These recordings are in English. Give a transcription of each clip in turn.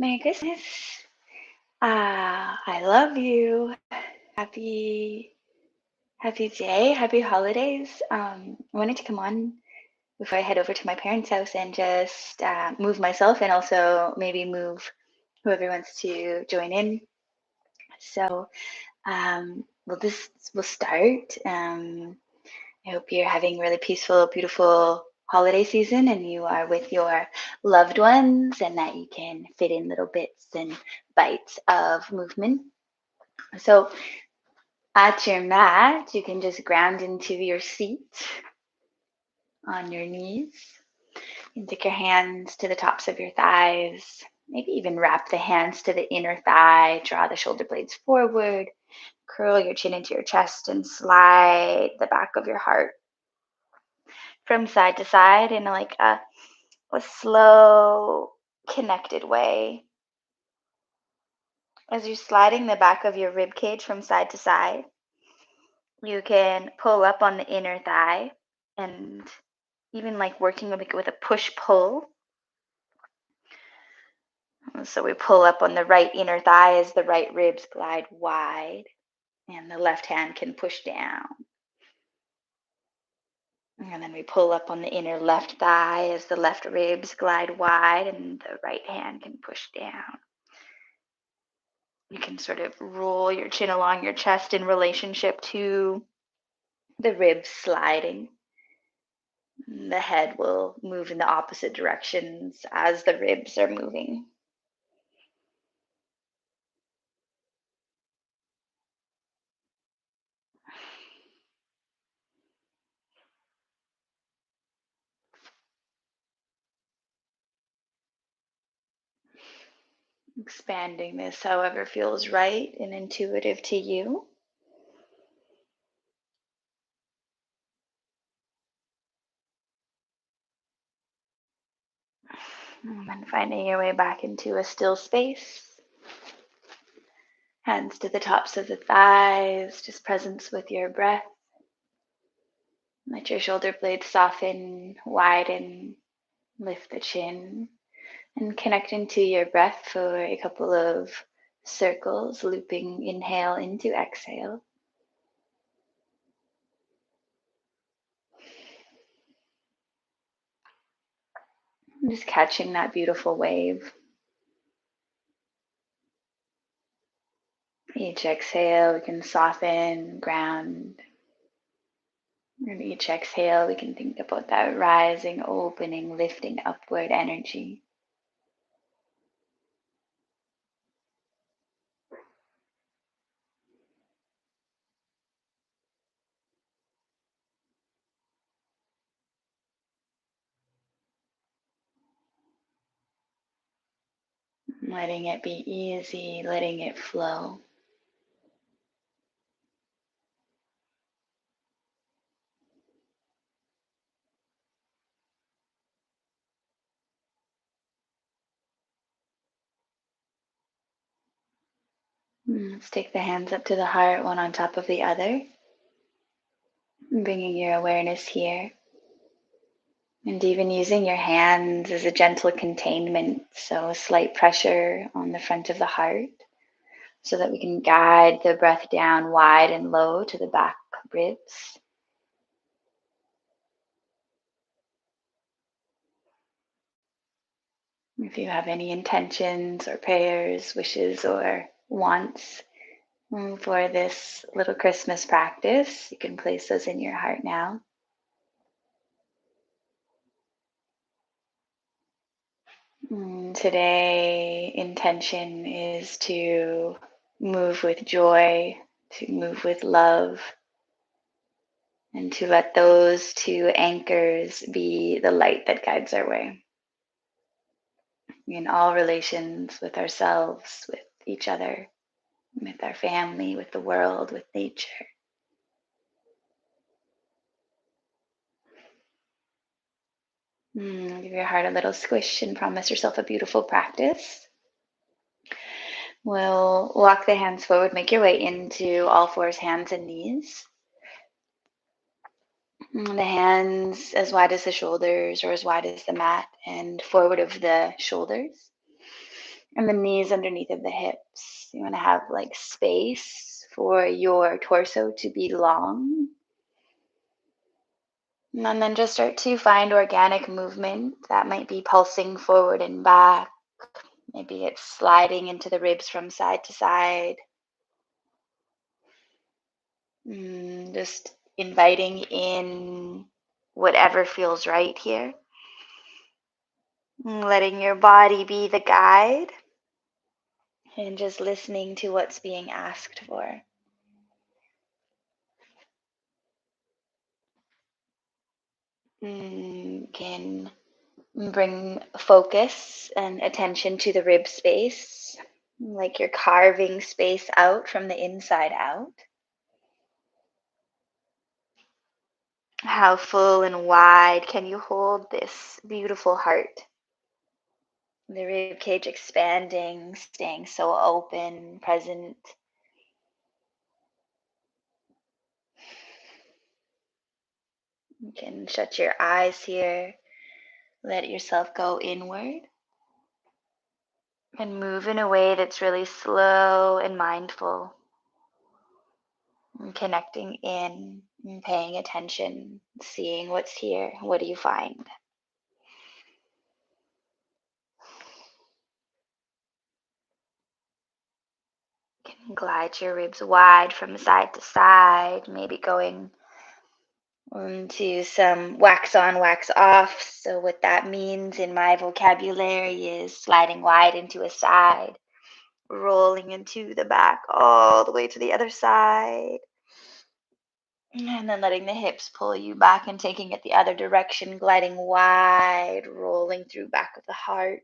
Merry Christmas. I love you. Happy happy day, happy holidays. I wanted to come on before I head over to my parents' house and just move myself and also maybe move whoever wants to join in. So, this will start. I hope you're having a really peaceful, beautiful holiday season and you are with your loved ones and that you can fit in little bits and bites of movement. So at your mat, you can just ground into your seat on your knees. You can take your hands to the tops of your thighs. Maybe even wrap the hands to the inner thigh. Draw the shoulder blades forward. Curl your chin into your chest and slide the back of your heart from side to side in like a slow, connected way. As you're sliding the back of your rib cage from side to side, you can pull up on the inner thigh and even like working with a push pull. So we pull up on the right inner thigh as the right ribs glide wide, and the left hand can push down. And then we pull up on the inner left thigh as the left ribs glide wide, and the right hand can push down. You can sort of roll your chin along your chest in relationship to the ribs sliding. The head will move in the opposite directions as the ribs are moving. Expanding this however feels right and intuitive to you. And then finding your way back into a still space. Hands to the tops of the thighs, just presence with your breath. Let your shoulder blades soften, widen, lift the chin, and connect into your breath for a couple of circles, looping inhale into exhale. Just catching that beautiful wave. Each exhale, we can soften, ground. And each exhale, we can think about that rising, opening, lifting upward energy. Letting it be easy, letting it flow. Let's take the hands up to the heart, one on top of the other. Bringing your awareness here. And even using your hands as a gentle containment, so a slight pressure on the front of the heart, so that we can guide the breath down wide and low to the back ribs. If you have any intentions or prayers, wishes, or wants for this little Christmas practice, you can place those in your heart now. Today, intention is to move with joy, to move with love, and to let those two anchors be the light that guides our way in all relations with ourselves, with each other, with our family, with the world, with nature. Give your heart a little squish and promise yourself a beautiful practice. We'll walk the hands forward, make your way into all fours, hands and knees. The hands as wide as the shoulders or as wide as the mat and forward of the shoulders. And the knees underneath of the hips. You want to have like space for your torso to be long. And then just start to find organic movement. That might be pulsing forward and back. Maybe it's sliding into the ribs from side to side. Just inviting in whatever feels right here. Letting your body be the guide and just listening to what's being asked for. Can bring focus and attention to the rib space, like you're carving space out from the inside out. How full and wide can you hold this beautiful heart? The rib cage expanding, staying so open, present. You can shut your eyes here, let yourself go inward, and move in a way that's really slow and mindful. And connecting in and paying attention, seeing what's here. What do you find? You can glide your ribs wide from side to side, maybe going into some wax on, wax off. So, what that means in my vocabulary is sliding wide into a side, rolling into the back, all the way to the other side. And then letting the hips pull you back and taking it the other direction, gliding wide, rolling through back of the heart.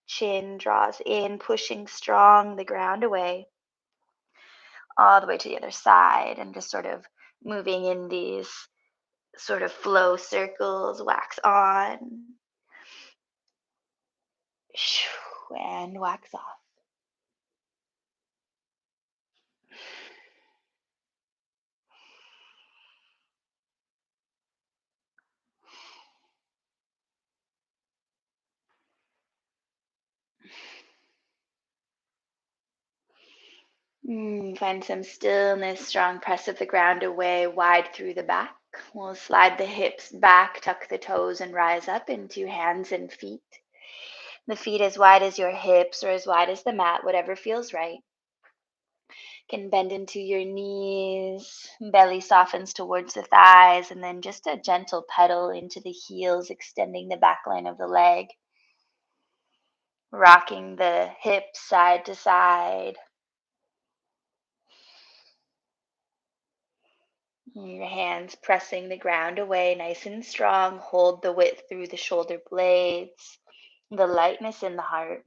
Chin draws in, pushing strong the ground away, all the way to the other side, and just sort of moving in these sort of flow circles, wax on, and wax off. Find some stillness, strong press of the ground away, wide through the back. We'll slide the hips back, tuck the toes, and rise up into hands and feet. The feet as wide as your hips or as wide as the mat, whatever feels right. Can bend into your knees, belly softens towards the thighs, and then just a gentle pedal into the heels, extending the back line of the leg. Rocking the hips side to side. Your hands pressing the ground away nice and strong. Hold the width through the shoulder blades, the lightness in the heart.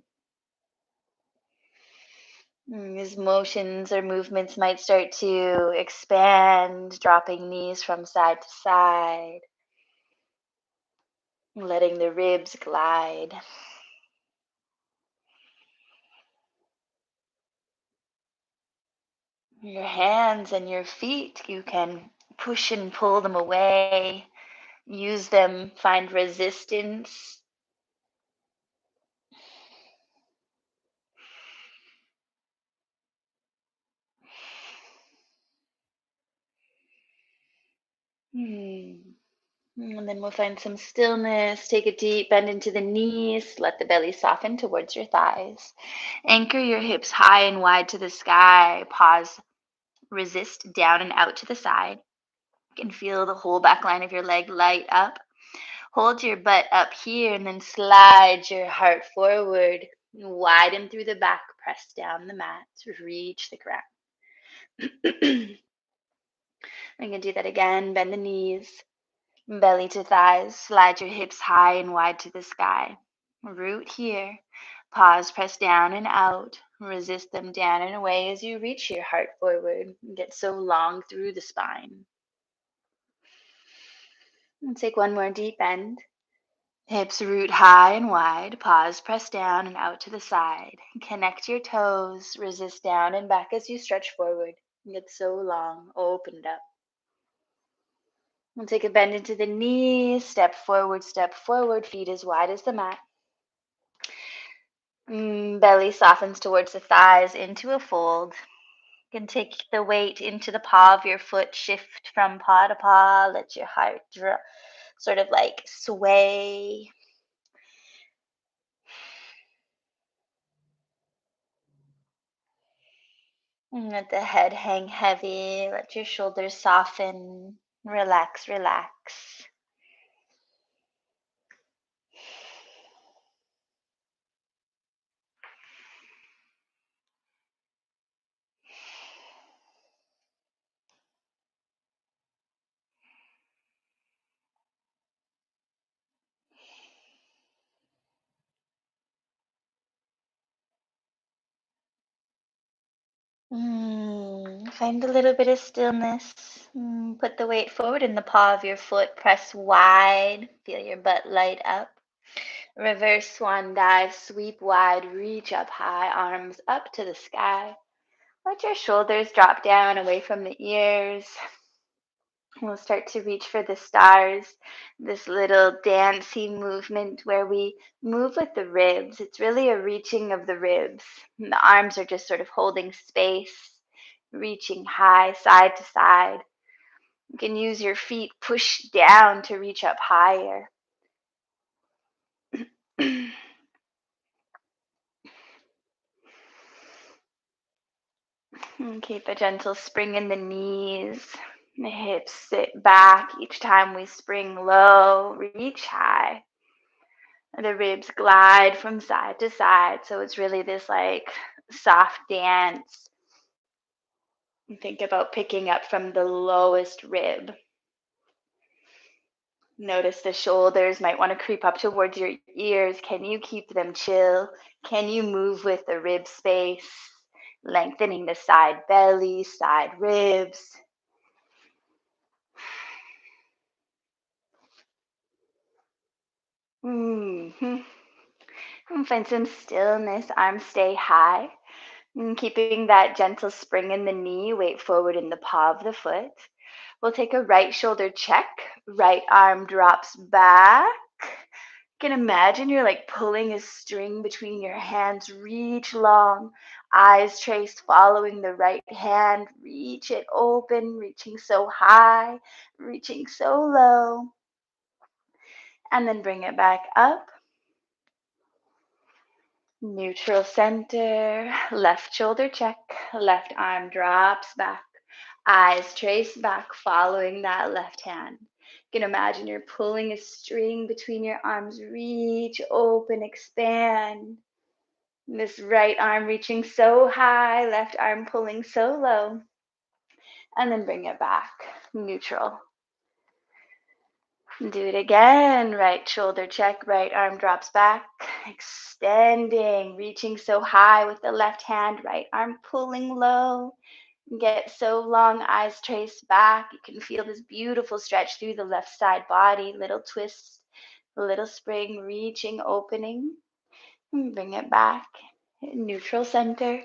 These motions or movements might start to expand, dropping knees from side to side, letting the ribs glide. Your hands and your feet, you can push and pull them away, use them, find resistance. Hmm. And then we'll find some stillness. Take a deep bend into the knees. Let the belly soften towards your thighs. Anchor your hips high and wide to the sky. Pause. Resist down and out to the side. You can feel the whole back line of your leg light up. Hold your butt up here and then slide your heart forward. Widen through the back. Press down the mat. Reach the ground. I'm going to do that again. Bend the knees. Belly to thighs, slide your hips high and wide to the sky. Root here. Pause, press down and out. Resist them down and away as you reach your heart forward. Get so long through the spine. And take one more deep bend. Hips root high and wide. Pause, press down and out to the side. Connect your toes. Resist down and back as you stretch forward. Get so long. Opened up. We'll take a bend into the knees, step forward, feet as wide as the mat. Belly softens towards the thighs into a fold. You can take the weight into the paw of your foot, shift from paw to paw, let your heart sort of like sway. Let the head hang heavy, let your shoulders soften. Relax, relax. Find a little bit of stillness. Put the weight forward in the paw of your foot. Press wide. Feel your butt light up. Reverse swan dive. Sweep wide. Reach up high. Arms up to the sky. Let your shoulders drop down away from the ears. We'll start to reach for the stars, this little dancey movement where we move with the ribs. It's really a reaching of the ribs. And the arms are just sort of holding space, reaching high, side to side. You can use your feet push down to reach up higher. And keep a gentle spring in the knees. The hips sit back each time we spring low, reach high. The ribs glide from side to side. So it's really this like soft dance. You think about picking up from the lowest rib. Notice the shoulders might want to creep up towards your ears. Can you keep them chill? Can you move with the rib space? Lengthening the side belly, side ribs. hmm And find some stillness. Arms stay high. Keeping that gentle spring in the knee, weight forward in the paw of the foot. We'll take a right shoulder check. Right arm drops back. You can imagine you're like pulling a string between your hands. Reach long. Eyes traced, following the right hand. Reach it open, reaching so high, reaching so low. And then bring it back up. Neutral center, left shoulder check, left arm drops back, eyes trace back, following that left hand. You can imagine you're pulling a string between your arms, reach, open, expand. This right arm reaching so high, left arm pulling so low, and then bring it back, neutral. Do it again. Right shoulder check, right arm drops back, extending, reaching so high with the left hand, right arm pulling low. Get so long, eyes trace back. You can feel this beautiful stretch through the left side body, little twist, little spring, reaching, opening. Bring it back. Neutral center.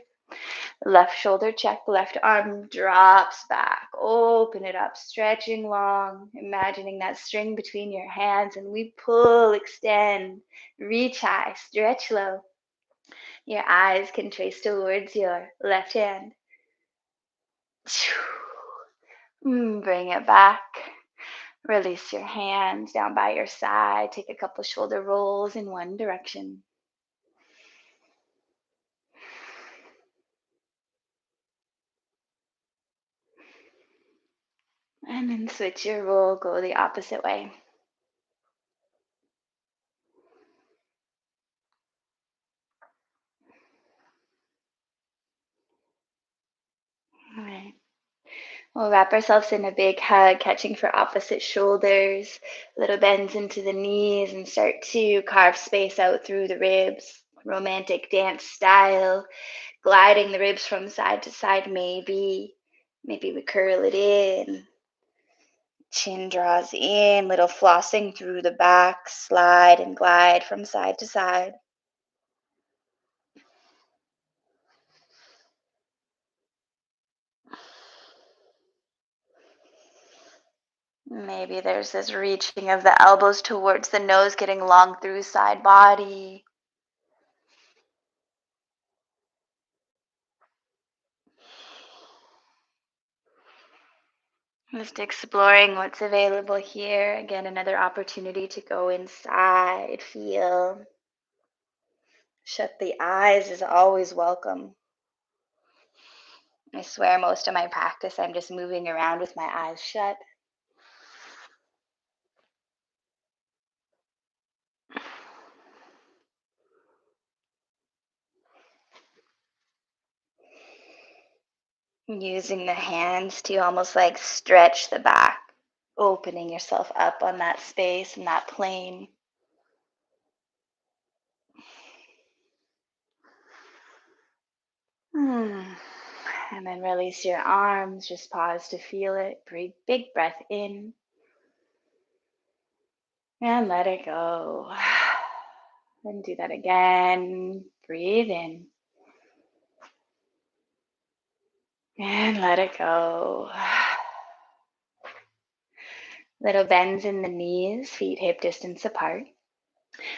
Left shoulder check, left arm drops back. Open it up, stretching long, imagining that string between your hands, and we pull, extend, reach high, stretch low. Your eyes can trace towards your left hand. Bring it back. Release your hands down by your side. Take a couple shoulder rolls in one direction. And then switch your roll, go the opposite way. All right. We'll wrap ourselves in a big hug, catching for opposite shoulders, little bends into the knees, and start to carve space out through the ribs. Romantic dance style, gliding the ribs from side to side, maybe. Maybe we curl it in. Chin draws in, little flossing through the back, slide and glide from side to side. Maybe there's this reaching of the elbows towards the nose, getting long through side body. Just exploring what's available here. Again, another opportunity to go inside, feel. Shut the eyes is always welcome. I swear, most of my practice, I'm just moving around with my eyes shut. Using the hands to almost like stretch the back, opening yourself up on that space and that plane. Hmm. And then release your arms, just pause to feel it. Breathe, big breath in and let it go. And do that again. Breathe in and let it go. Little bends in the knees, feet hip distance apart.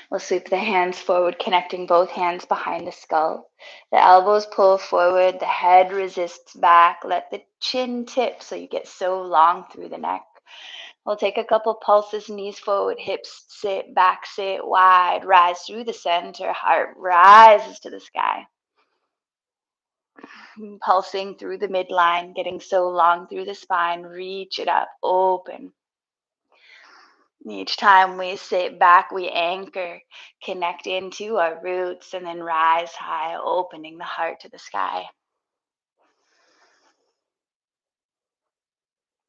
We'll sweep the hands forward, connecting both hands behind the skull. The elbows pull forward, the head resists back. Let the chin tip so you get so long through the neck. We'll take a couple pulses, knees forward, hips sit, back sit wide, rise through the center, heart rises to the sky. Pulsing through the midline, getting so long through the spine, reach it up, open. Each time we sit back, we anchor, connect into our roots, and then rise high, opening the heart to the sky.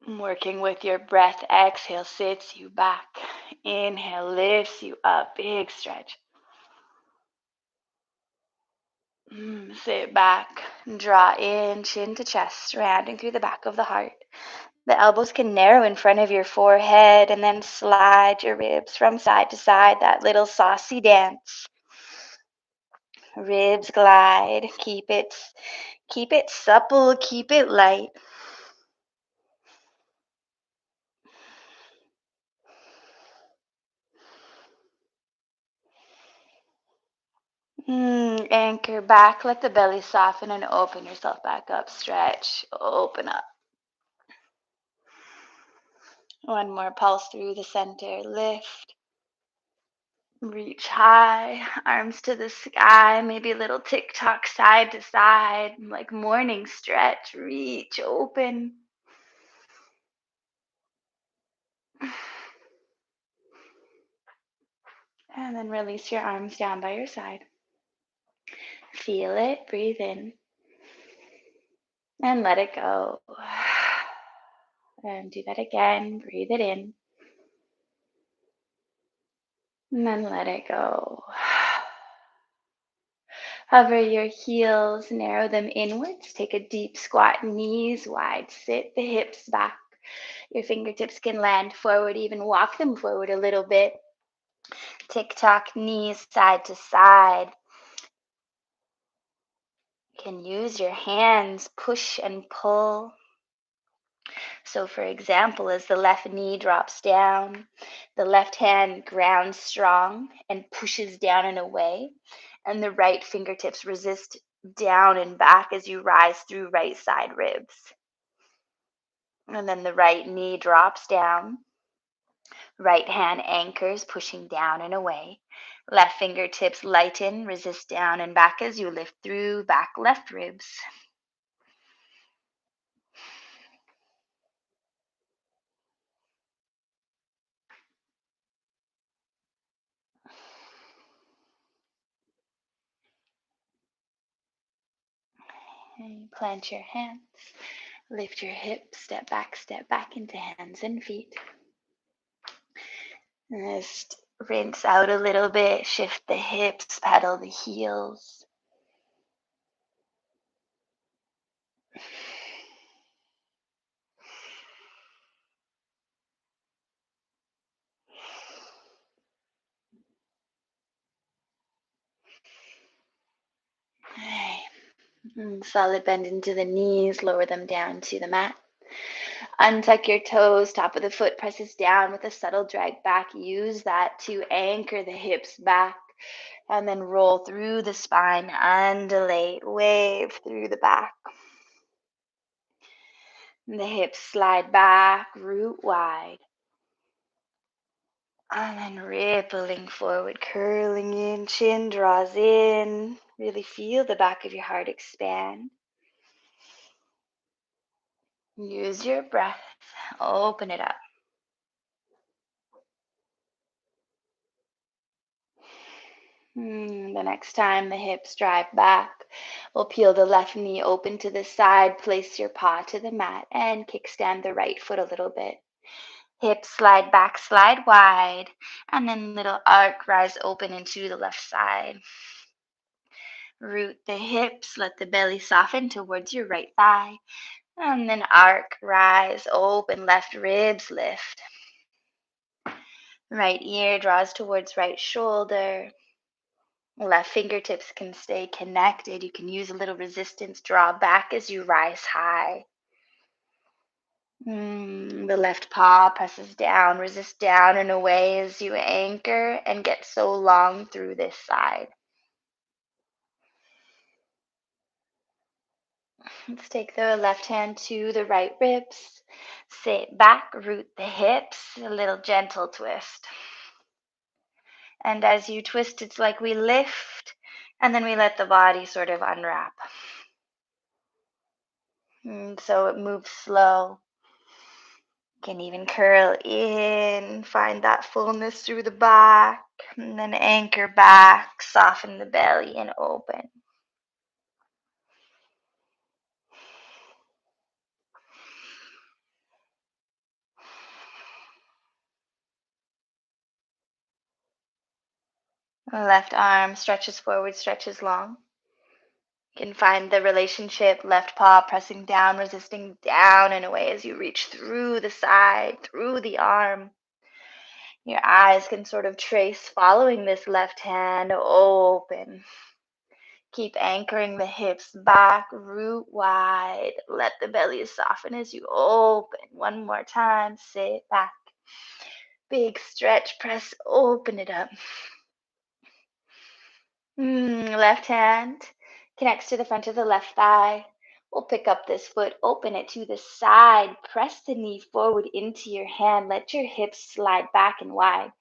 Working with your breath, exhale sits you back. Inhale lifts you up, big stretch. Sit back, draw in, chin to chest, rounding through the back of the heart. The elbows can narrow in front of your forehead and then slide your ribs from side to side, that little saucy dance. Ribs glide, keep it supple, keep it light. Anchor back, let the belly soften and open yourself back up. Stretch, open up. One more pulse through the center. Lift, reach high, arms to the sky, maybe a little tick tock side to side, like morning stretch. Reach, open. And then release your arms down by your side. Feel it, breathe in, and let it go. And do that again, breathe it in, and then let it go. Hover your heels, narrow them inwards. Take a deep squat, knees wide. Sit the hips back. Your fingertips can land forward, even walk them forward a little bit. Tick tock, knees side to side. You can use your hands, push and pull. So, for example, as the left knee drops down, the left hand grounds strong and pushes down and away, and the right fingertips resist down and back as you rise through right side ribs. And then the right knee drops down, right hand anchors, pushing down and away. Left fingertips lighten, resist down and back as you lift through back left ribs. And you plant your hands, lift your hips, step back into hands and feet. And just rinse out a little bit, shift the hips, pedal the heels. Solid bend into the knees, lower them down to the mat. Untuck your toes, top of the foot presses down with a subtle drag back. Use that to anchor the hips back and then roll through the spine, undulate, wave through the back. The hips slide back, root wide. And then rippling forward, curling in, chin draws in. Really feel the back of your heart expand. Use your breath. Open it up. The next time the hips drive back, we'll peel the left knee open to the side, place your paw to the mat, and kickstand the right foot a little bit. Hips slide back, slide wide, and then little arc, rise open into the left side. Root the hips, let the belly soften towards your right thigh, and then arc, rise, open, left ribs lift. Right ear draws towards right shoulder. Left fingertips can stay connected. You can use a little resistance, draw back as you rise high. The left paw presses down, resist down and away as you anchor and get so long through this side. Let's take the left hand to the right ribs. Sit back, root the hips, a little gentle twist. And as you twist, it's like we lift and then we let the body sort of unwrap. So it moves slow. Can even curl in, find that fullness through the back, and then anchor back, soften the belly and open. Left arm stretches forward, stretches long. You can find the relationship, left paw pressing down, resisting down and away as you reach through the side, through the arm. Your eyes can sort of trace following this left hand open. Keep anchoring the hips back, root wide. Let the belly soften as you open. One more time, sit back. Big stretch, press, open it up. Left hand connects to the front of the left thigh. We'll pick up this foot, open it to the side, press the knee forward into your hand. Let your hips slide back and wide.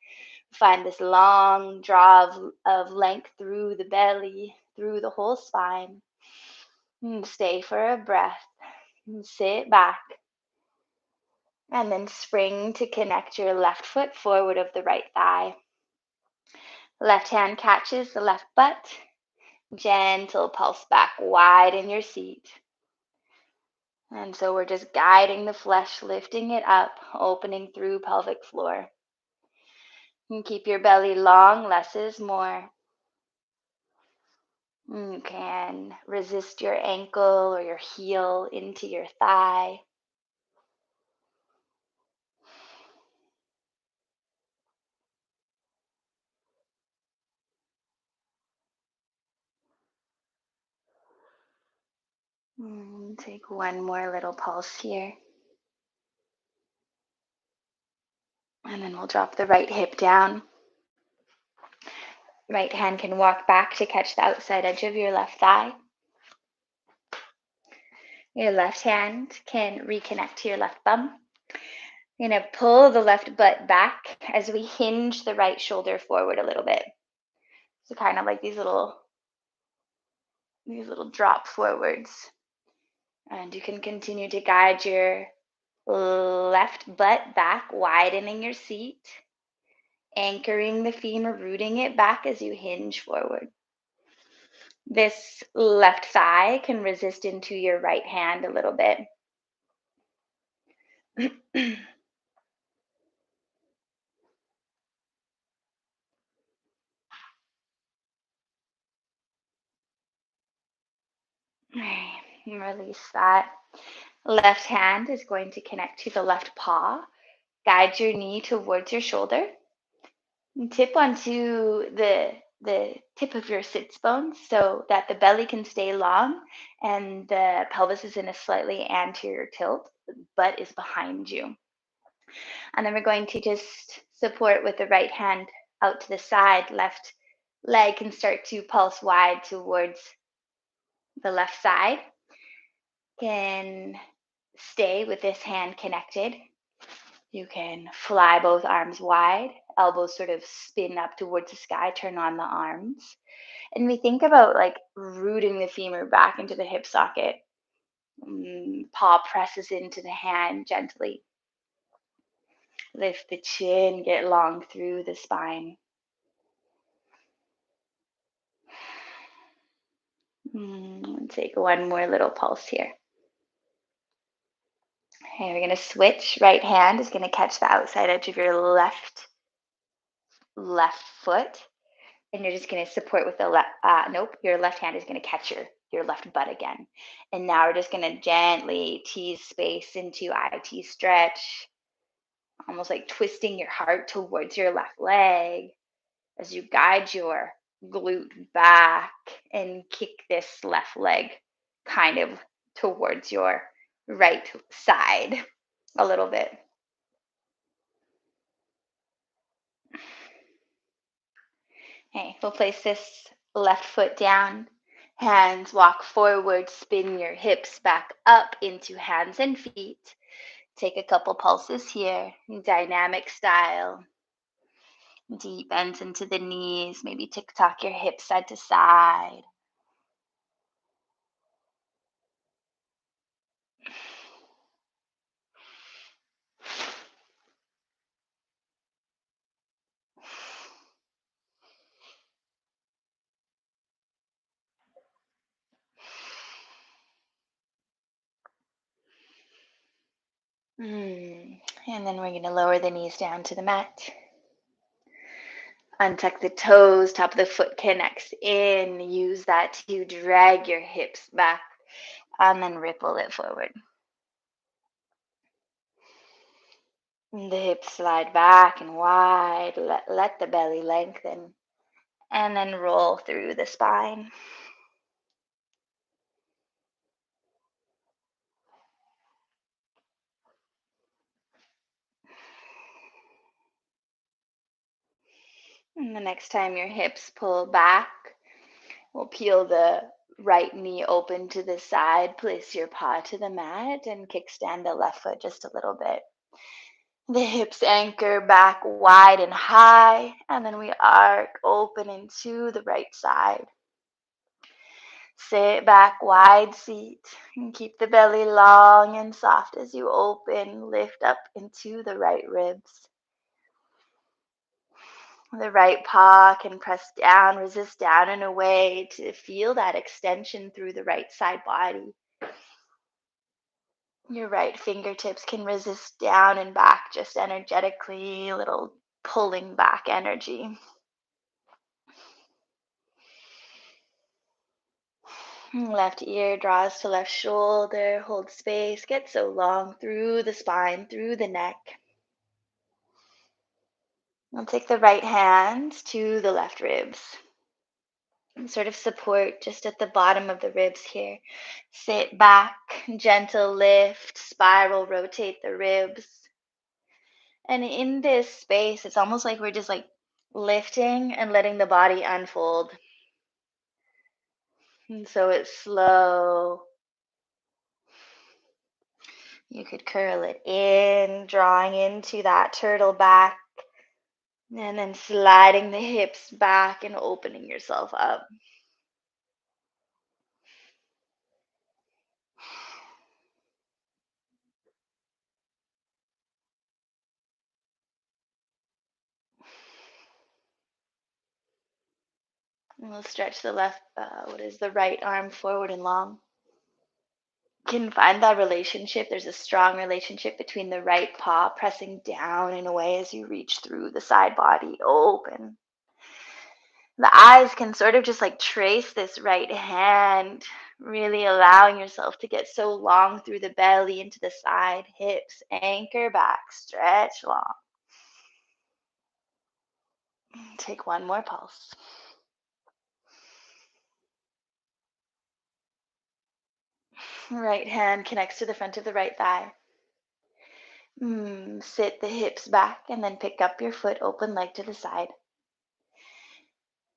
Find this long draw of length through the belly, through the whole spine. Stay for a breath. Sit back. And then spring to connect your left foot forward of the right thigh. Left hand catches the left butt. Gentle pulse back wide in your seat. And so we're just guiding the flesh, lifting it up, opening through pelvic floor. And keep your belly long, less is more. You can resist your ankle or your heel into your thigh. Take one more little pulse here. And then we'll drop the right hip down. Right hand can walk back to catch the outside edge of your left thigh. Your left hand can reconnect to your left thumb. You're going to pull the left butt back as we hinge the right shoulder forward a little bit. So kind of like these little drop forwards. And you can continue to guide your left butt back, widening your seat, anchoring the femur, rooting it back as you hinge forward. This left thigh can resist into your right hand a little bit. Release that. Left hand is going to connect to the left paw. Guide your knee towards your shoulder. And tip onto the tip of your sits bones so that the belly can stay long and the pelvis is in a slightly anterior tilt. The butt is behind you. And then we're going to just support with the right hand out to the side. Left leg can start to pulse wide towards the left side. Can stay with this hand connected. You can fly both arms wide, elbows sort of spin up towards the sky, turn on the arms. And we think about like rooting the femur back into the hip socket. Paw presses into the hand gently. Lift the chin, get long through the spine. Take one more little pulse here. Okay, we're going to switch. Right hand is going to catch the outside edge of your left foot, and you're just going to support with the left. Nope, your left hand is going to catch your left butt again. And now we're just going to gently tease space into IT stretch, almost like twisting your heart towards your left leg as you guide your glute back and kick this left leg kind of towards your right side a little bit. Okay, we'll place this left foot down. Hands walk forward, spin your hips back up into hands and feet. Take a couple pulses here, dynamic style. Deep bends into the knees, maybe tick-tock your hips side to side. And then we're going to lower the knees down to the mat. Untuck the toes, top of the foot connects in. Use that to drag your hips back and then ripple it forward. The hips slide back and wide. Let the belly lengthen. And then roll through the spine. And the next time your hips pull back, we'll peel the right knee open to the side, place your paw to the mat, and kickstand the left foot just a little bit. The hips anchor back wide and high, and then we arc open into the right side. Sit back, wide seat, and keep the belly long and soft as you open. Lift up into the right ribs. The right paw can press down, resist down in a way to feel that extension through the right side body. Your right fingertips can resist down and back just energetically, a little pulling back energy. Left ear draws to left shoulder, hold space, get so long through the spine, through the neck. We'll take the right hand to the left ribs. And sort of support just at the bottom of the ribs here. Sit back, gentle lift, spiral, rotate the ribs. And in this space, it's almost like we're just like lifting and letting the body unfold. And so it's slow. You could curl it in, drawing into that turtle back, and then sliding the hips back and opening yourself up. And we'll stretch the the right arm forward and long. Can find that relationship. There's a strong relationship between the right paw pressing down in a way as you reach through the side body open. The eyes can sort of just like trace this right hand, really allowing yourself to get so long through the belly into the side, hips, anchor back, stretch long. Take one more pulse. Right hand connects to the front of the right thigh. Sit the hips back and then pick up your foot, open leg to the side.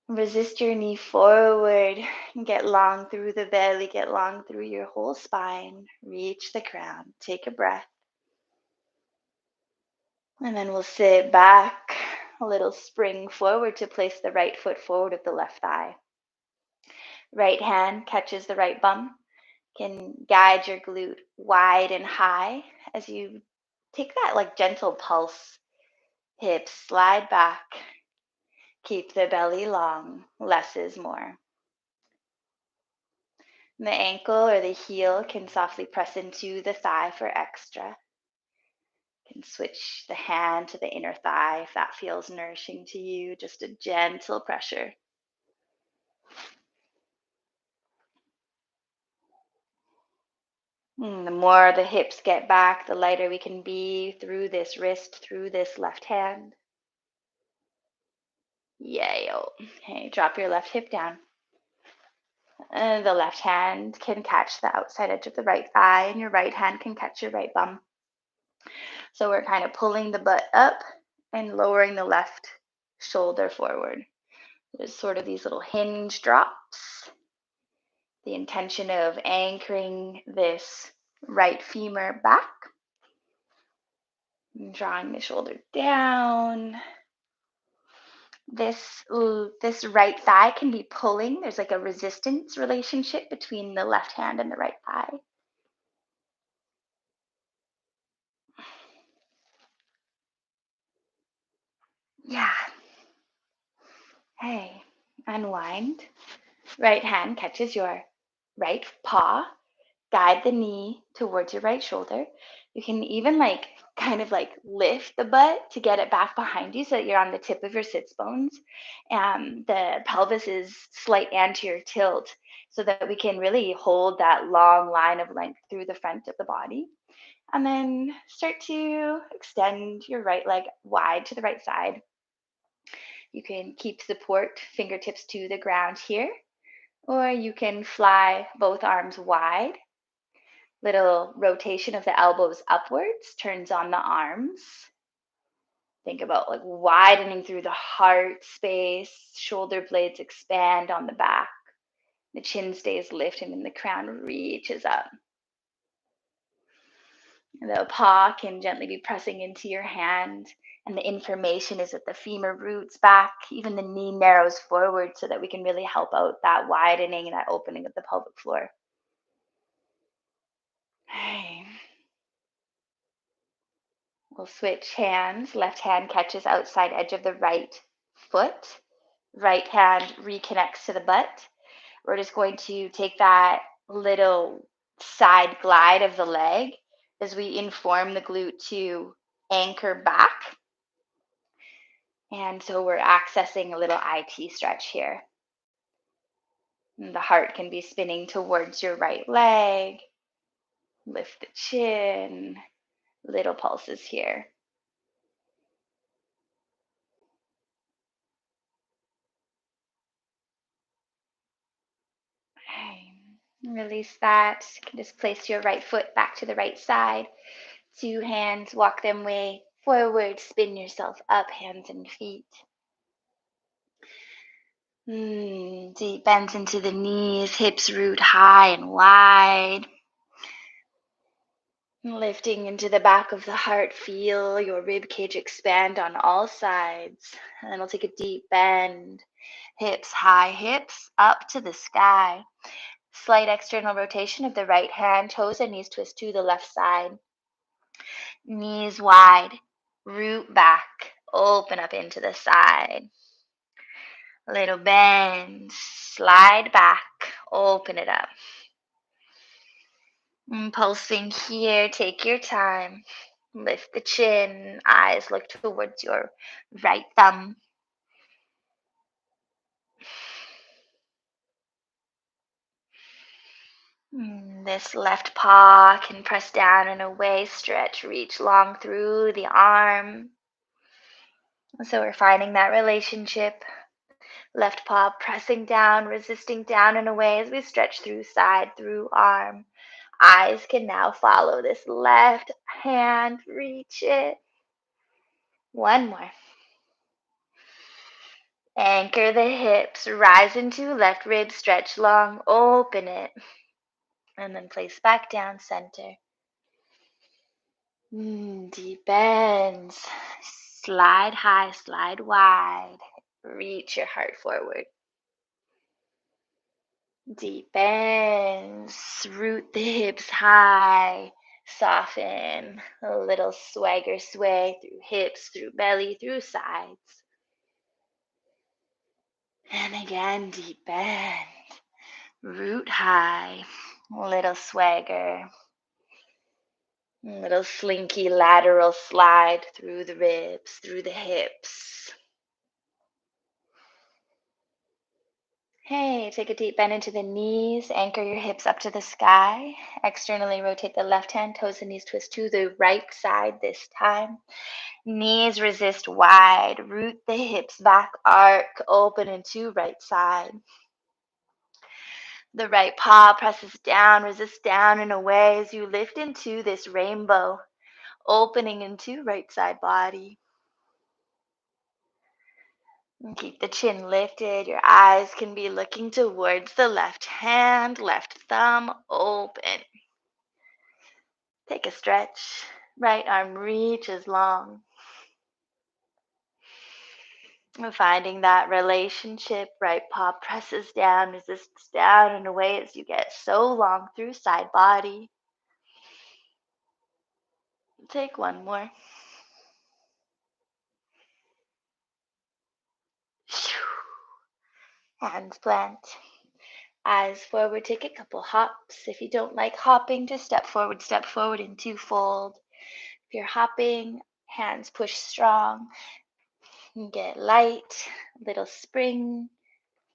Resist your knee forward. Get long through the belly, get long through your whole spine. Reach the crown. Take a breath. And then we'll sit back, a little spring forward to place the right foot forward of the left thigh. Right hand catches the right bum. Can guide your glute wide and high as you take that like gentle pulse. Hips slide back. Keep the belly long. Less is more. The ankle or the heel can softly press into the thigh for extra. Can switch the hand to the inner thigh if that feels nourishing to you. Just a gentle pressure. The more the hips get back, the lighter we can be through this wrist, through this left hand. Yay. Okay, drop your left hip down. The left hand can catch the outside edge of the right thigh, and your right hand can catch your right bum. So we're kind of pulling the butt up and lowering the left shoulder forward. There's sort of these little hinge drops. The intention of anchoring this right femur back. And drawing the shoulder down. This right thigh can be pulling. There's like a resistance relationship between the left hand and the right thigh. Yeah. Hey, unwind. Right hand catches your right paw. Guide the knee towards your right shoulder. You can even kind of lift the butt to get it back behind you so that you're on the tip of your sits bones. The pelvis is slight anterior tilt so that we can really hold that long line of length through the front of the body. And then start to extend your right leg wide to the right side. You can keep support, fingertips to the ground here, or you can fly both arms wide. Little rotation of the elbows upwards turns on the arms. Think about widening through the heart space, shoulder blades expand on the back. The chin stays lifted and the crown reaches up. The paw can gently be pressing into your hand, and the information is that the femur roots back, even the knee narrows forward so that we can really help out that widening and that opening of the pelvic floor. Okay. We'll switch hands. Left hand catches outside edge of the right foot. Right hand reconnects to the butt. We're just going to take that little side glide of the leg as we inform the glute to anchor back. And so we're accessing a little IT stretch here. And the heart can be spinning towards your right leg. Lift the chin. Little pulses here. Okay. Release that. You can just place your right foot back to the right side. Two hands, walk them way forward. Spin yourself up, hands and feet. Deep bends into the knees, hips root high and wide. Lifting into the back of the heart, feel your rib cage expand on all sides. And then we'll take a deep bend. Hips high, hips up to the sky. Slight external rotation of the right hand, toes and knees twist to the left side. Knees wide, root back, open up into the side. Little bend, slide back, open it up. Pulsing here, take your time. Lift the chin, eyes look towards your right thumb. This left paw can press down and away, stretch, reach long through the arm. So we're finding that relationship. Left paw pressing down, resisting down and away as we stretch through side, through arm. Eyes can now follow this left hand, reach it. One more. Anchor the hips, rise into left rib, stretch long, open it, and then place back down center. Deep bends, slide high, slide wide, reach your heart forward. Deep bends, root the hips high, soften, a little swagger sway through hips, through belly, through sides. And again, deep bend, root high, a little swagger, a little slinky lateral slide through the ribs, through the hips. Hey, take a deep bend into the knees, anchor your hips up to the sky. Externally rotate the left hand, toes and knees twist to the right side this time. Knees resist wide, root the hips back, arc, open into right side. The right paw presses down, resist down and away as you lift into this rainbow, opening into right side body. And keep the chin lifted. Your eyes can be looking towards the left hand, left thumb open. Take a stretch. Right arm reaches long. And finding that relationship, right paw presses down, resists down and away as you get so long through side body. Take one more. Hands plant. Eyes forward, take a couple hops. If you don't like hopping, just step forward into fold. If you're hopping, hands push strong. And get light, little spring,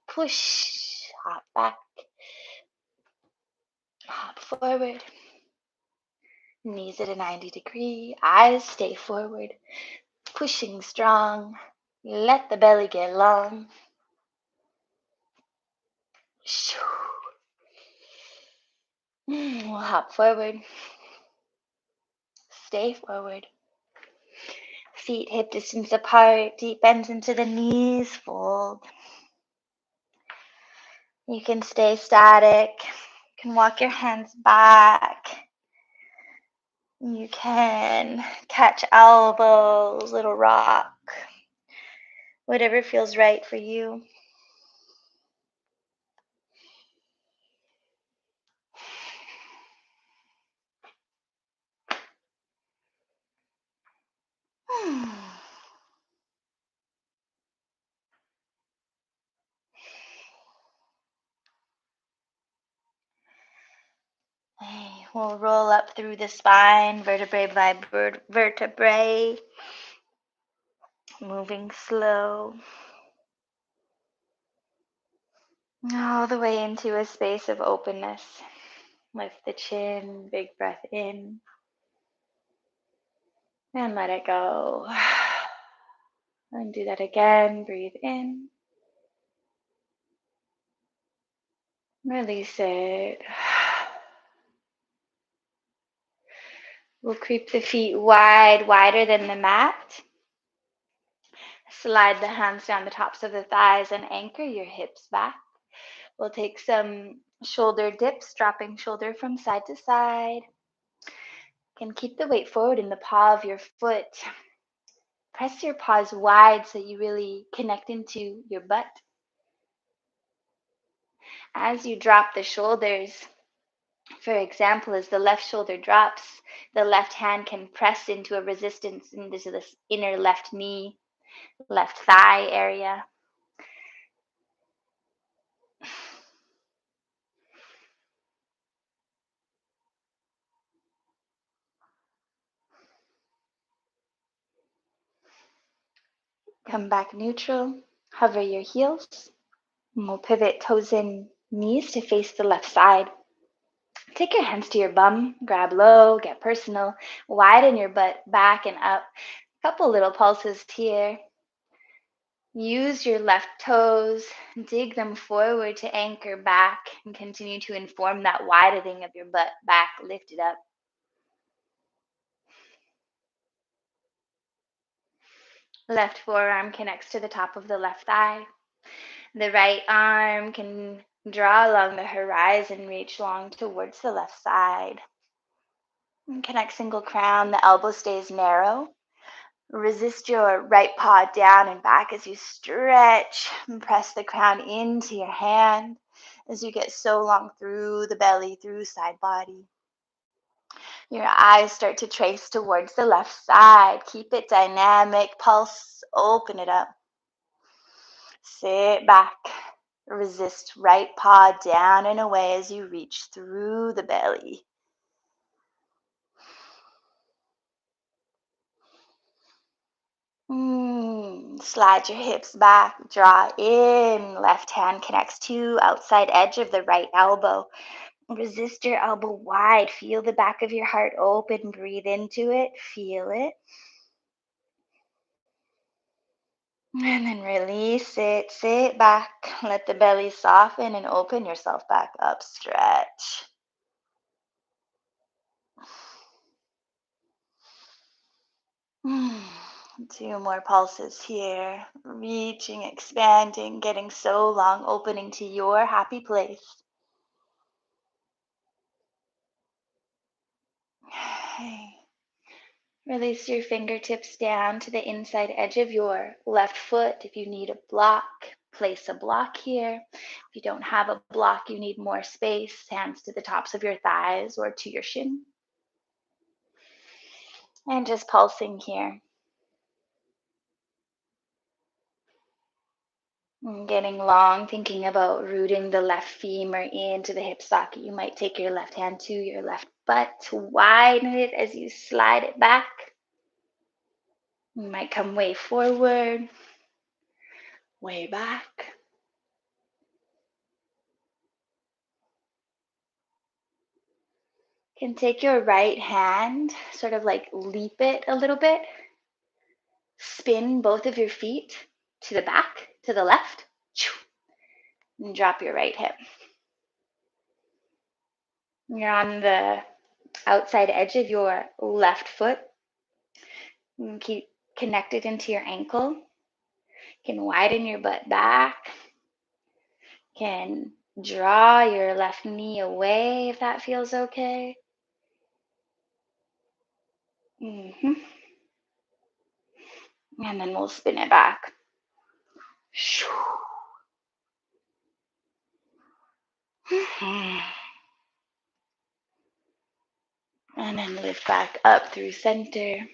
push, hop back, hop forward. Knees at a 90-degree, eyes stay forward, pushing strong. Let the belly get long. We'll hop forward. Stay forward. Feet hip distance apart, deep bends into the knees, fold. You can stay static. You can walk your hands back. You can catch elbows, little rock. Whatever feels right for you. We'll roll up through the spine, vertebrae by vertebrae, moving slow, all the way into a space of openness. Lift the chin, big breath in, and let it go. And do that again, breathe in, release it. We'll creep the feet wide, wider than the mat. Slide the hands down the tops of the thighs and anchor your hips back. We'll take some shoulder dips, dropping shoulder from side to side. You can keep the weight forward in the paw of your foot. Press your paws wide so you really connect into your butt. As you drop the shoulders, for example, as the left shoulder drops, the left hand can press into a resistance into this inner left knee, left thigh area. Come back neutral, hover your heels, and we'll pivot toes and knees to face the left side. Take your hands to your bum, grab low, get personal, widen your butt back and up. Couple little pulses here. Use your left toes, dig them forward to anchor back and continue to inform that widening of your butt back, lift it up. Left forearm connects to the top of the left thigh. The right arm can draw along the horizon, reach long towards the left side. And connect single crown, the elbow stays narrow. Resist your right paw down and back as you stretch and press the crown into your hand as you get so long through the belly, through side body. Your eyes start to trace towards the left side. Keep it dynamic. Pulse, open it up. Sit back. Resist right paw down and away as you reach through the belly. Slide your hips back, draw in. Left hand connects to outside edge of the right elbow. Resist your elbow wide. Feel the back of your heart open. Breathe into it. Feel it. And then release it. Sit back. Let the belly soften and open yourself back up. Stretch. Mm, Two more pulses here. Reaching, expanding, getting so long, opening to your happy place. Okay. Release your fingertips down to the inside edge of your left foot. If you need a block, place a block here. If you don't have a block, you need more space. Hands to the tops of your thighs or to your shin. And just pulsing here. And getting long, thinking about rooting the left femur into the hip socket. You might take your left hand to your left butt, widen it as you slide it back. You might come way forward, way back. You can take your right hand, sort of like leap it a little bit, spin both of your feet to the back, to the left, and drop your right hip. You're on the outside edge of your left foot. You can keep connected into your ankle. You can widen your butt back. You can draw your left knee away if that feels okay. And then we'll spin it back. And then lift back up through center.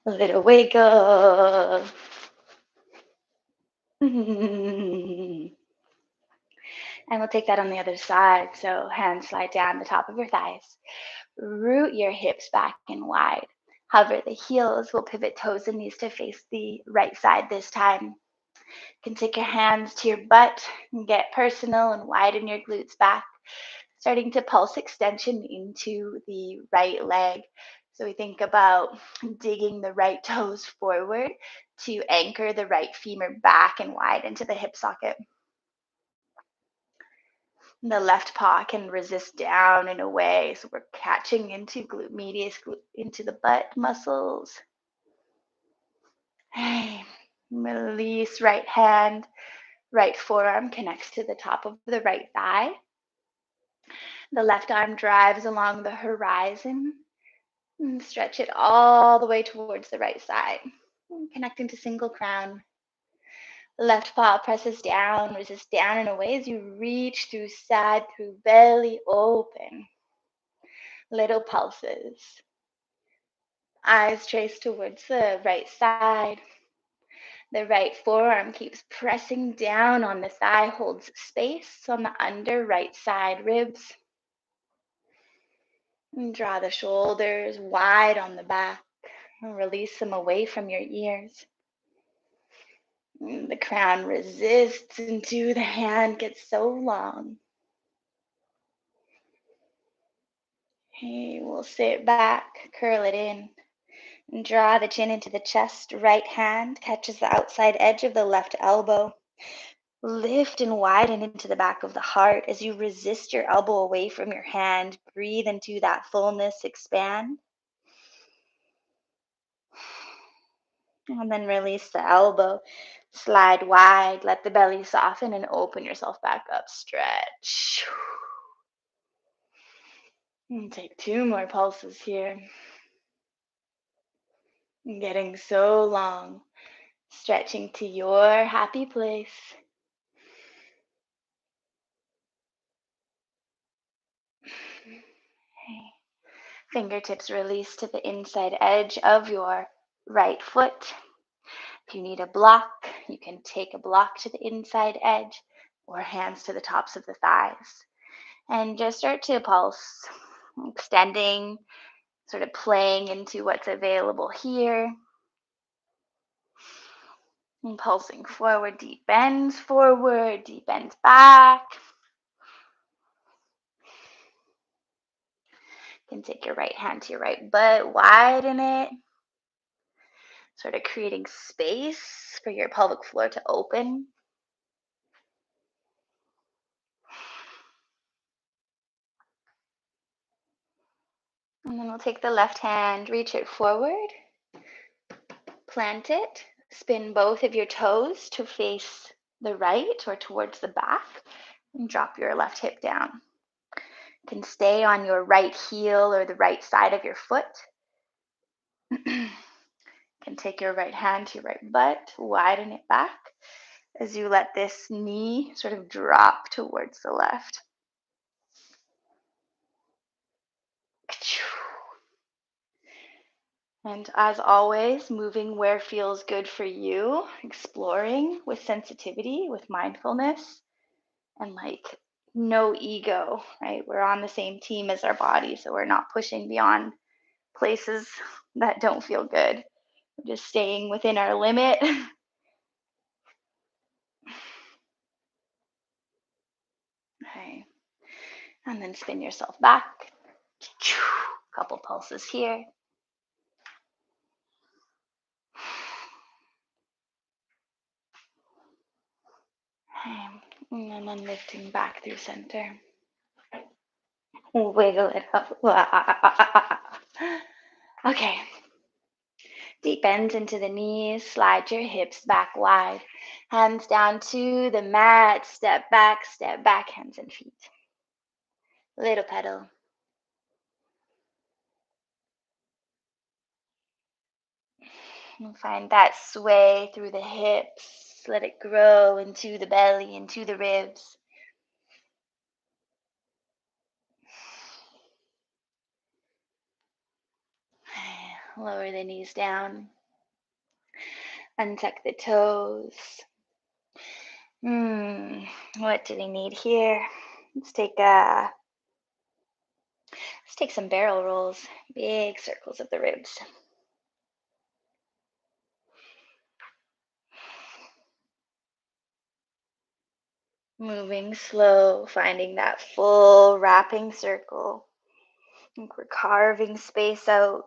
A little wiggle. And we'll take that on the other side. So hands slide down the top of your thighs. Root your hips back and wide. Hover the heels. We'll pivot toes and knees to face the right side this time. You can take your hands to your butt and get personal and widen your glutes back. Starting to pulse extension into the right leg. So we think about digging the right toes forward to anchor the right femur back and wide into the hip socket. The left paw can resist down and away. So we're catching into glute medius, into the butt muscles. Hey, release right hand. Right forearm connects to the top of the right thigh. The left arm drives along the horizon. And stretch it all the way towards the right side. Connecting to single crown. Left paw presses down, resist down and away as you reach through side, through belly, open. Little pulses. Eyes trace towards the right side. The right forearm keeps pressing down on the thigh, holds space on the under right side ribs. And draw the shoulders wide on the back. And release them away from your ears. The crown resists into the hand gets so long. Okay, we'll sit back, curl it in, and draw the chin into the chest. Right hand catches the outside edge of the left elbow. Lift and widen into the back of the heart as you resist your elbow away from your hand. Breathe into that fullness, expand. And then release the elbow. Slide wide. Let the belly soften and open yourself back up. Stretch. And take two more pulses here. Getting so long. Stretching to your happy place. Okay. Fingertips release to the inside edge of your right foot. If you need a block, you can take a block to the inside edge or hands to the tops of the thighs. And just start to pulse, extending, sort of playing into what's available here. And pulsing forward, deep bends forward, deep bends back. You can take your right hand to your right butt, widen it, sort of creating space for your pelvic floor to open. And then we'll take the left hand, reach it forward, plant it, spin both of your toes to face the right or towards the back, and drop your left hip down. You can stay on your right heel or the right side of your foot. You can take your right hand to your right butt, widen it back as you let this knee sort of drop towards the left. And as always, moving where feels good for you, exploring with sensitivity, with mindfulness, and like no ego, right? We're on the same team as our body, so we're not pushing beyond places that don't feel good. We're just staying within our limit. Okay. And then spin yourself back. Couple pulses here. Okay. And then lifting back through center. Wiggle it up. Okay. Deep bends into the knees. Slide your hips back wide. Hands down to the mat. Step back, hands and feet. Little pedal. And find that sway through the hips. Let it grow into the belly, into the ribs. Lower the knees down. Untuck the toes. What do we need here? Let's take some barrel rolls. Big circles of the ribs. Moving slow, finding that full wrapping circle. I think we're carving space out.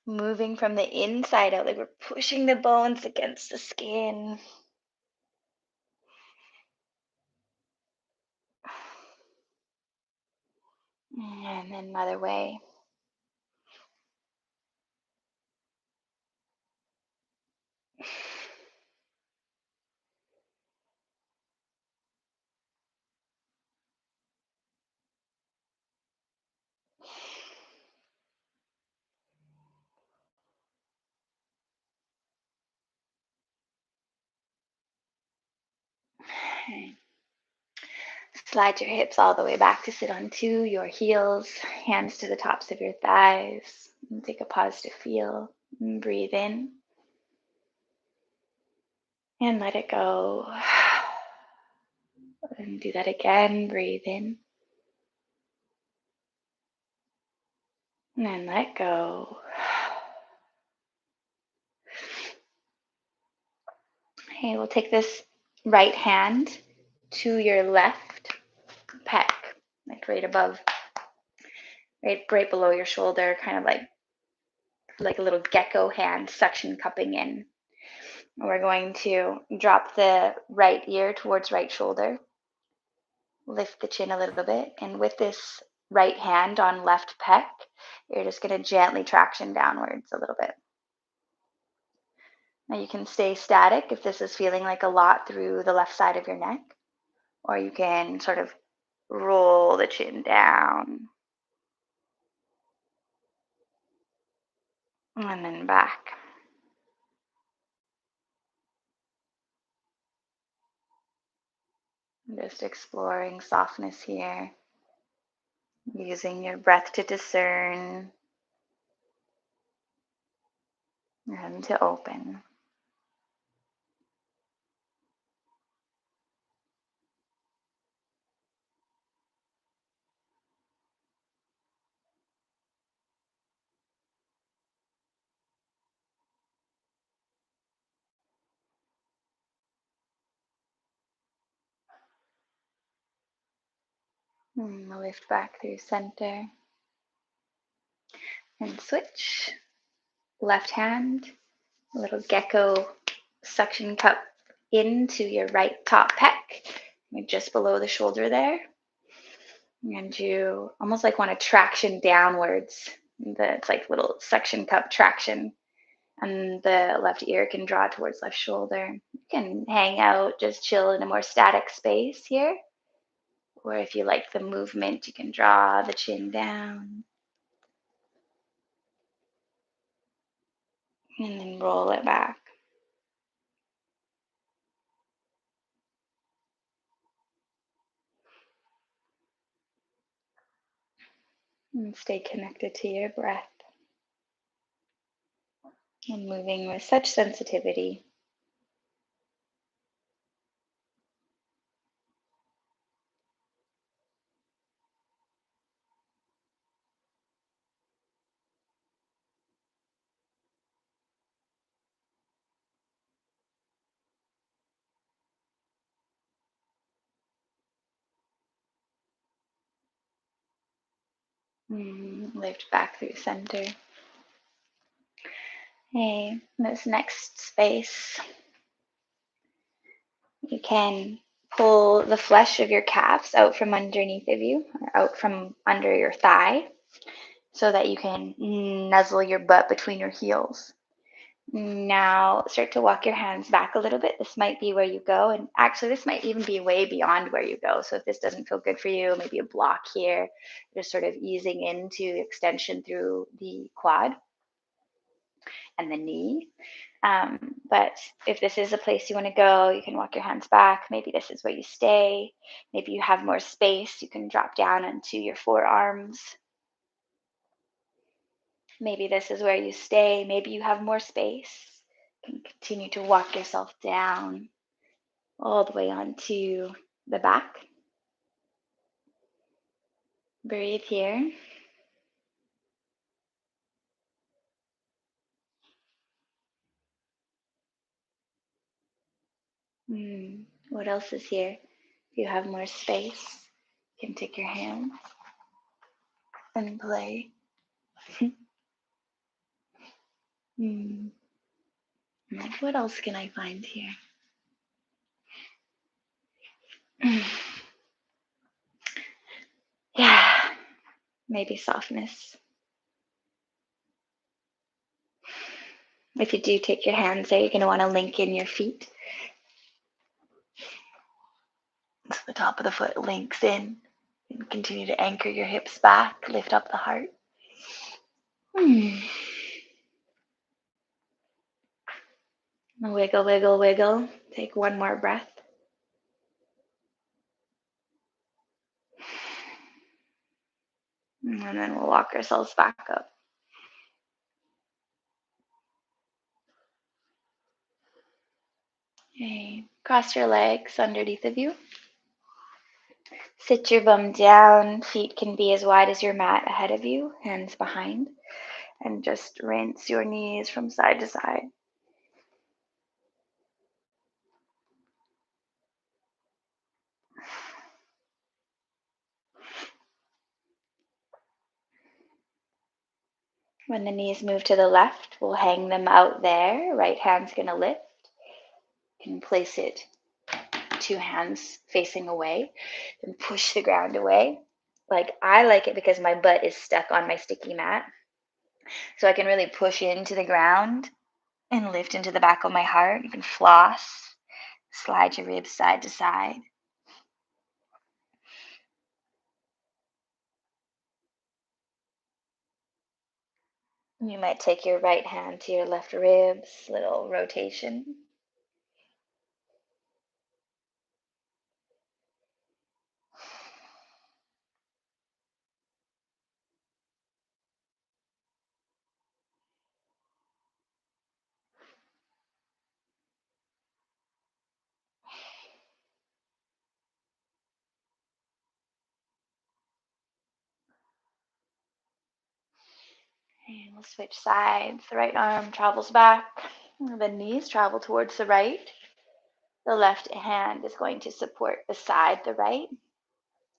Moving from the inside out, like we're pushing the bones against the skin. And then another way. Slide your hips all the way back to sit onto your heels, hands to the tops of your thighs. And take a pause to feel. And breathe in. And let it go. And do that again. Breathe in. And then let go. Okay, we'll take this right hand to your left pec, like right above, right below your shoulder, kind of like a little gecko hand, suction cupping in. We're going to drop the right ear towards right shoulder, lift the chin a little bit, and with this right hand on left pec, you're just going to gently traction downwards a little bit. Now you can stay static if this is feeling like a lot through the left side of your neck, or you can sort of roll the chin down and then back. Just exploring softness here, using your breath to discern and to open. Lift back through center and switch. Left hand, a little gecko suction cup into your right top pec, just below the shoulder there. And you almost like want to traction downwards. It's like little suction cup traction. And the left ear can draw towards left shoulder. You can hang out, just chill in a more static space here. Or if you like the movement, you can draw the chin down and then roll it back. And stay connected to your breath and moving with such sensitivity. Lift back through center. Hey, this next space, you can pull the flesh of your calves out from underneath of you, or out from under your thigh, so that you can nuzzle your butt between your heels. Now start to walk your hands back a little bit. This might be where you go, and actually this might even be way beyond where you go. So if this doesn't feel good for you, maybe a block here, just sort of easing into extension through the quad and the knee. But if this is a place you want to go, you can walk your hands back. Maybe this is where you stay. Maybe you have more space. You can drop down onto your forearms. Maybe this is where you stay. Maybe you have more space. You can continue to walk yourself down all the way onto the back. Breathe here. What else is here? If you have more space, you can take your hands and play. Like, what else can I find here? Yeah, maybe softness. If you do take your hands there, you're going to want to link in your feet. So the top of the foot links in. And continue to anchor your hips back, lift up the heart. Wiggle, wiggle, wiggle. Take one more breath. And then we'll walk ourselves back up. Okay. Cross your legs underneath of you. Sit your bum down. Feet can be as wide as your mat ahead of you, hands behind. And just rinse your knees from side to side. When the knees move to the left, we'll hang them out there. Right hand's going to lift. You can place it two hands facing away and push the ground away. Like, I like it because my butt is stuck on my sticky mat. So I can really push into the ground and lift into the back of my heart. You can floss, slide your ribs side to side. You might take your right hand to your left ribs, little rotation. And we'll switch sides. The right arm travels back, the knees travel towards the right. The left hand is going to support beside the right.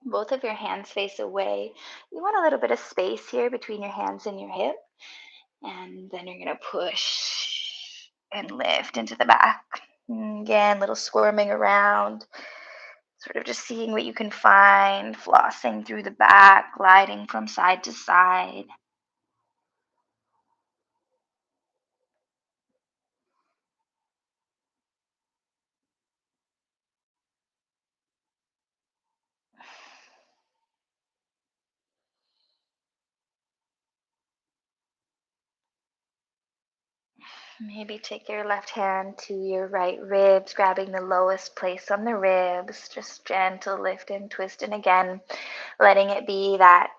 Both of your hands face away. You want a little bit of space here between your hands and your hip. And then you're going to push and lift into the back. And again, little squirming around, sort of just seeing what you can find, flossing through the back, gliding from side to side. Maybe take your left hand to your right ribs, grabbing the lowest place on the ribs. Just gentle lift and twist, and again, letting it be that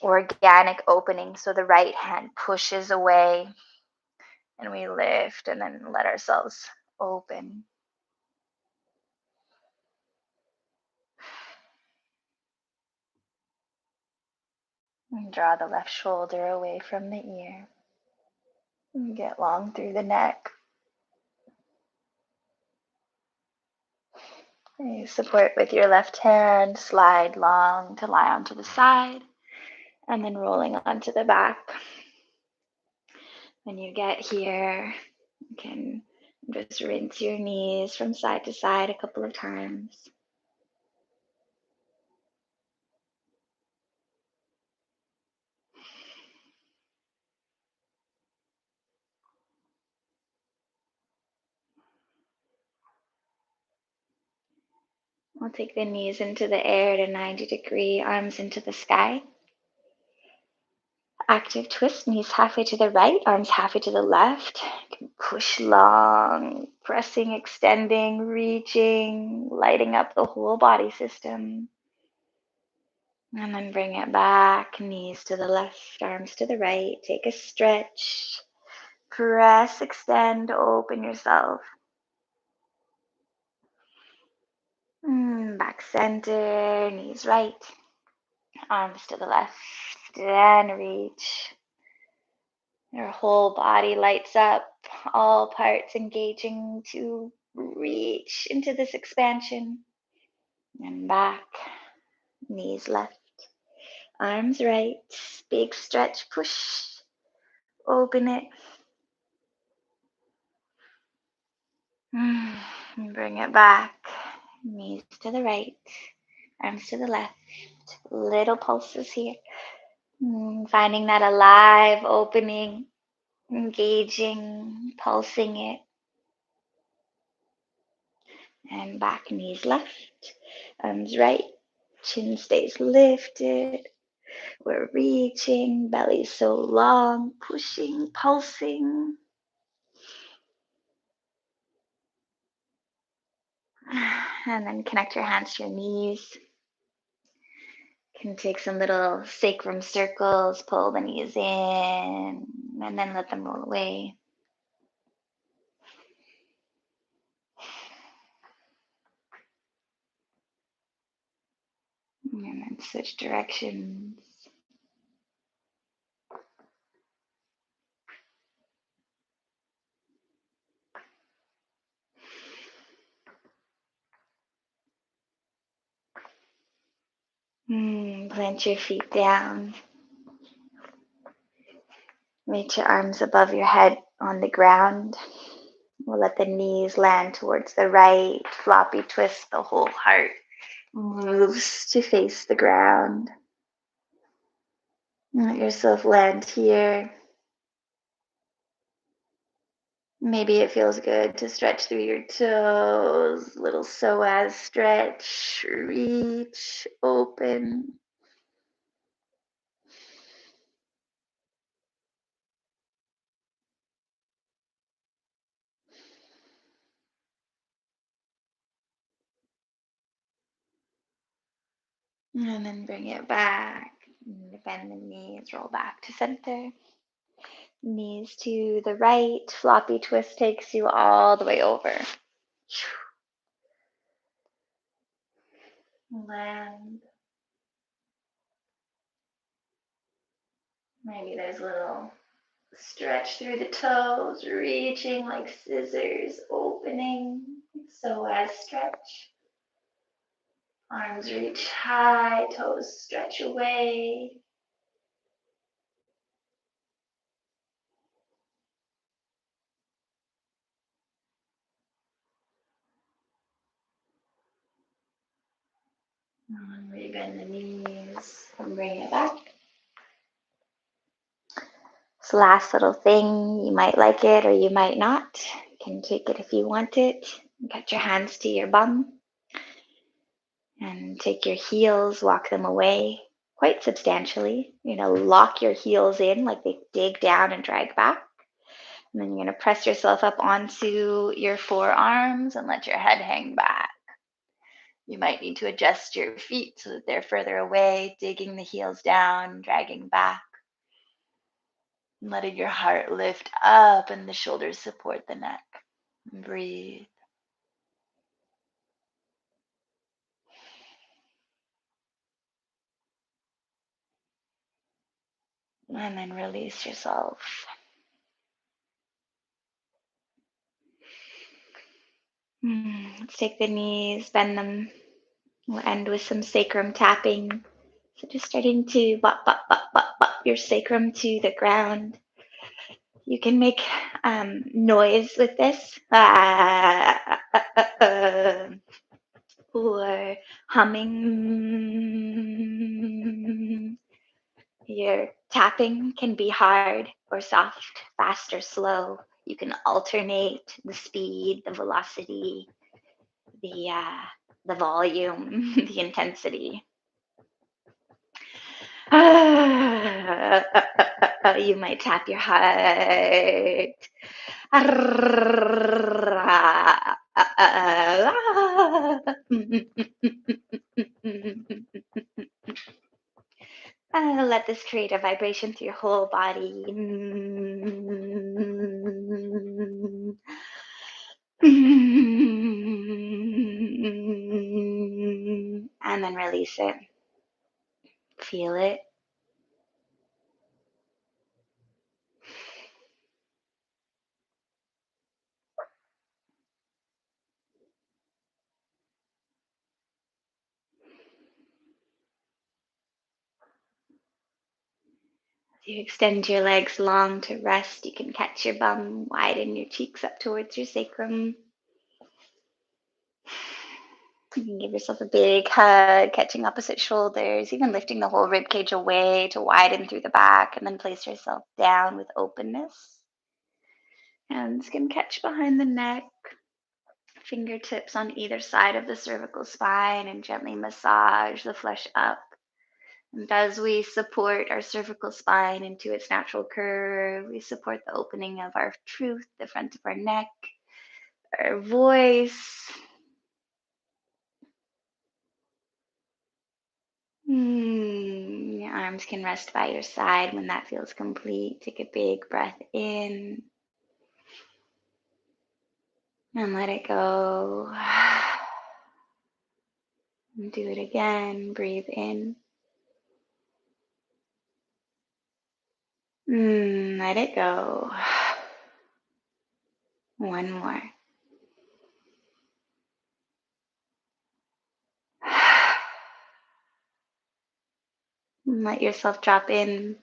organic opening. So the right hand pushes away, and we lift and then let ourselves open. And draw the left shoulder away from the ear. And get long through the neck. And you support with your left hand, slide long to lie onto the side, and then rolling onto the back. When you get here, you can just rinse your knees from side to side a couple of times. We'll take the knees into the air at a 90-degree, arms into the sky. Active twist, knees halfway to the right, arms halfway to the left. You can push long, pressing, extending, reaching, lighting up the whole body system. And then bring it back, knees to the left, arms to the right. Take a stretch. Press, extend, open yourself. Back center, knees right, arms to the left, and reach. Your whole body lights up, all parts engaging to reach into this expansion. And back, knees left, arms right, big stretch, push, open it. Bring it back, knees to the right, arms to the left, little pulses here. Finding that alive opening, engaging, pulsing it. And back, knees left, arms right, chin stays lifted. We're reaching, belly so long, pushing, pulsing. And then connect your hands to your knees. Can take some little sacrum circles, pull the knees in, and then let them roll away. And then switch directions. Plant your feet down. Reach your arms above your head on the ground. We'll let the knees land towards the right. Floppy twist, the whole heart moves to face the ground. Let yourself land here. Maybe it feels good to stretch through your toes, little psoas stretch, reach, open. And then bring it back. Bend the knees, roll back to center. Knees to the right. Floppy twist takes you all the way over. Land. Maybe there's a little stretch through the toes, reaching like scissors, opening. Psoas stretch. Arms reach high, toes stretch away. And rebend the knees and bring it back. This last little thing, you might like it or you might not. You can take it if you want it. Get your hands to your bum and take your heels, walk them away quite substantially. You're going to lock your heels in like they dig down and drag back. And then you're going to press yourself up onto your forearms and let your head hang back. You might need to adjust your feet so that they're further away, digging the heels down, dragging back. Letting your heart lift up and the shoulders support the neck. Breathe. And then release yourself. Let's take the knees, bend them. We'll end with some sacrum tapping. So just starting to bop, bop, bop, bop, bop your sacrum to the ground. You can make noise with this. Or humming. Your tapping can be hard or soft, fast or slow. You can alternate the speed, the velocity, the volume, the intensity. You might tap your heart. Let this create a vibration through your whole body. And then release it. Feel it. You extend your legs long to rest. You can catch your bum, widen your cheeks up towards your sacrum. You can give yourself a big hug, catching opposite shoulders, even lifting the whole rib cage away to widen through the back, and then place yourself down with openness. Hands can catch behind the neck, fingertips on either side of the cervical spine, and gently massage the flesh up. And as we support our cervical spine into its natural curve, we support the opening of our truth, the front of our neck, our voice. Your arms can rest by your side when that feels complete. Take a big breath in and let it go. And do it again. Breathe in. Let it go. One more. Let yourself drop in.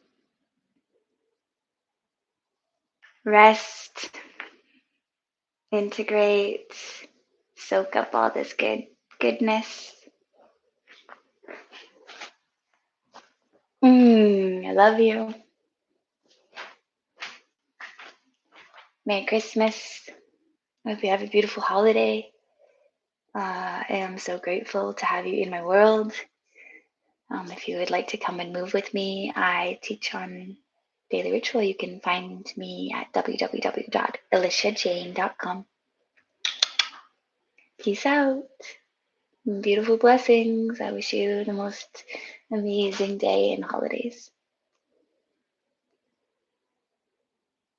Rest. Integrate. Soak up all this goodness. I love you. Merry Christmas. I hope you have a beautiful holiday. I am so grateful to have you in my world. If you would like to come and move with me, I teach on Daily Ritual. You can find me at www.aliciajane.com. Peace out. Beautiful blessings. I wish you the most amazing day and holidays.